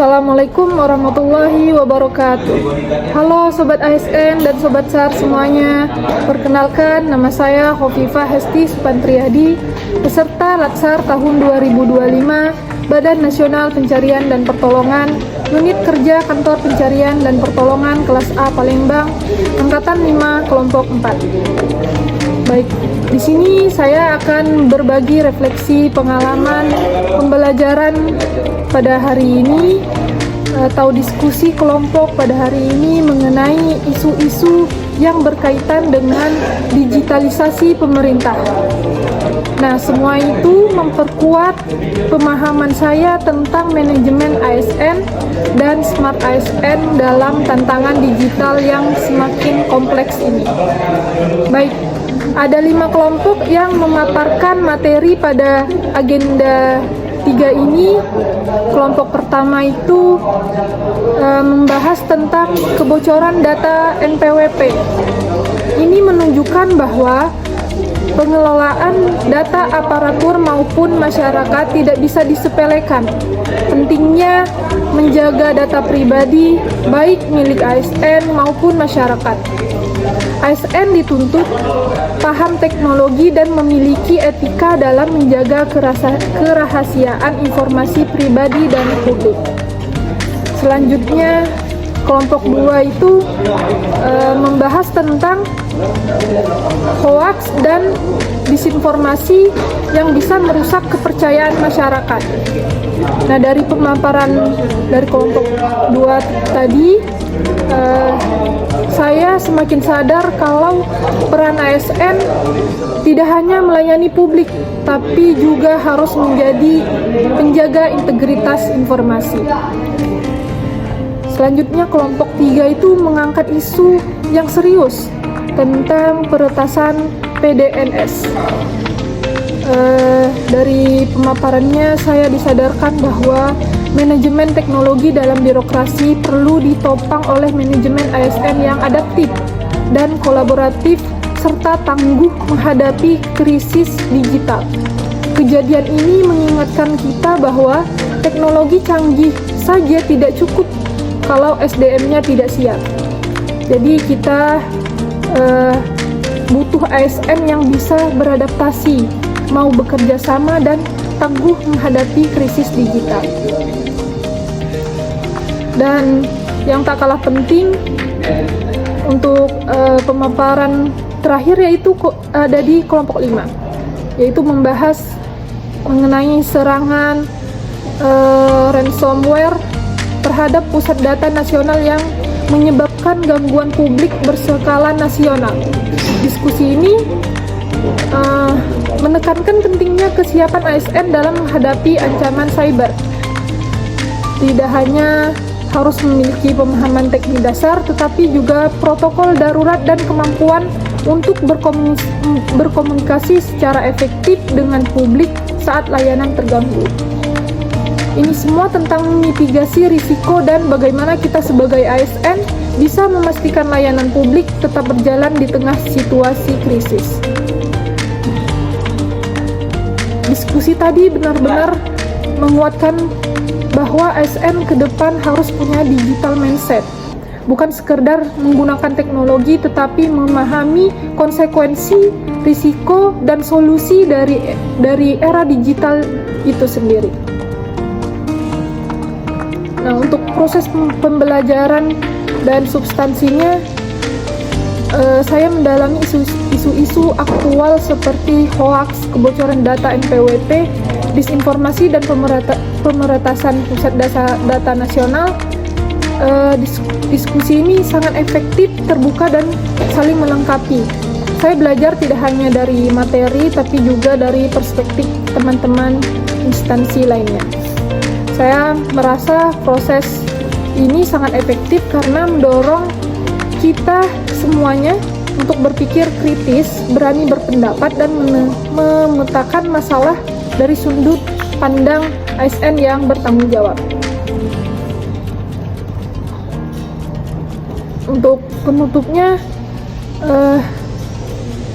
Assalamualaikum warahmatullahi wabarakatuh. Halo Sobat ASN dan Sobat SAR semuanya. Perkenalkan, nama saya Khofifah Hesti Supantriadi, peserta Latsar tahun 2025, Badan Nasional Pencarian dan Pertolongan, Unit Kerja Kantor Pencarian dan Pertolongan kelas A Palembang, Angkatan 5, Kelompok 4. Baik, di sini saya akan berbagi refleksi pengalaman pembelajaran pada hari ini atau diskusi kelompok pada hari ini mengenai isu-isu yang berkaitan dengan digitalisasi pemerintah. Nah, semua itu memperkuat pemahaman saya tentang manajemen ASN dan Smart ASN dalam tantangan digital yang semakin kompleks ini. Baik, ada 5 kelompok yang memaparkan materi pada agenda 3 ini. Kelompok pertama itu membahas tentang kebocoran data NPWP. Ini menunjukkan bahwa pengelolaan data aparatur maupun masyarakat tidak bisa disepelekan. Pentingnya menjaga data pribadi baik milik ASN maupun masyarakat. ASN dituntut paham teknologi dan memiliki etika dalam menjaga kerahasiaan informasi pribadi dan publik. Selanjutnya, kelompok 2 itu membahas tentang hoaks dan disinformasi yang bisa merusak kepercayaan masyarakat. Nah, dari pemaparan dari kelompok 2 tadi, saya semakin sadar kalau peran ASN tidak hanya melayani publik, tapi juga harus menjadi penjaga integritas informasi. Selanjutnya, kelompok 3 itu mengangkat isu yang serius tentang peretasan PDNS. Dari pemaparannya saya disadarkan bahwa manajemen teknologi dalam birokrasi perlu ditopang oleh manajemen ASN yang adaptif dan kolaboratif serta tangguh menghadapi krisis digital. Kejadian ini mengingatkan kita bahwa teknologi canggih saja tidak cukup kalau SDM-nya tidak siap. Jadi kita butuh ASN yang bisa beradaptasi, mau bekerja sama dan tangguh menghadapi krisis digital. Dan yang tak kalah penting untuk pemaparan terakhir yaitu ada di kelompok 5, yaitu membahas mengenai serangan ransomware terhadap pusat data nasional yang menyebabkan gangguan publik berskala nasional. Diskusi ini menekankan pentingnya kesiapan ASN dalam menghadapi ancaman cyber. Tidak hanya harus memiliki pemahaman teknik dasar, tetapi juga protokol darurat dan kemampuan untuk berkomunikasi secara efektif dengan publik saat layanan terganggu. Ini semua tentang mitigasi risiko dan bagaimana kita sebagai ASN bisa memastikan layanan publik tetap berjalan di tengah situasi krisis. Diskusi tadi benar-benar menguatkan bahwa ASN ke depan harus punya digital mindset. Bukan sekedar menggunakan teknologi, tetapi memahami konsekuensi, risiko, dan solusi dari era digital itu sendiri. Nah, untuk proses pembelajaran dan substansinya, saya mendalami isu-isu aktual seperti hoaks, kebocoran data NPWP, disinformasi dan pemeretasan pusat data nasional. Diskusi ini sangat efektif, terbuka, dan saling melengkapi. Saya belajar tidak hanya dari materi, tapi juga dari perspektif teman-teman instansi lainnya. Saya merasa proses ini sangat efektif karena mendorong kita semuanya untuk berpikir kritis, berani berpendapat, dan memetakan masalah dari sudut pandang ASN yang bertanggung jawab. Untuk penutupnya,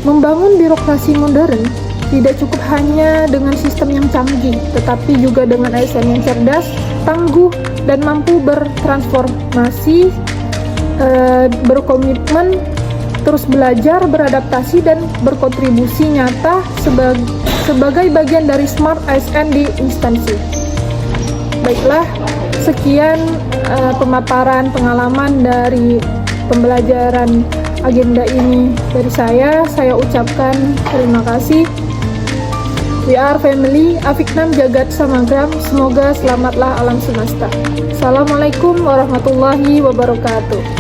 membangun birokrasi modern tidak cukup hanya dengan sistem yang canggih, tetapi juga dengan ASN yang cerdas, tangguh dan mampu bertransformasi, berkomitmen, terus belajar, beradaptasi, dan berkontribusi nyata sebagai bagian dari Smart ASN di instansi. Baiklah, sekian pemaparan pengalaman dari pembelajaran agenda ini dari saya. Saya ucapkan terima kasih. We are family, Afiknam Jagat Samagram. Semoga selamatlah alam semesta. Assalamualaikum warahmatullahi wabarakatuh.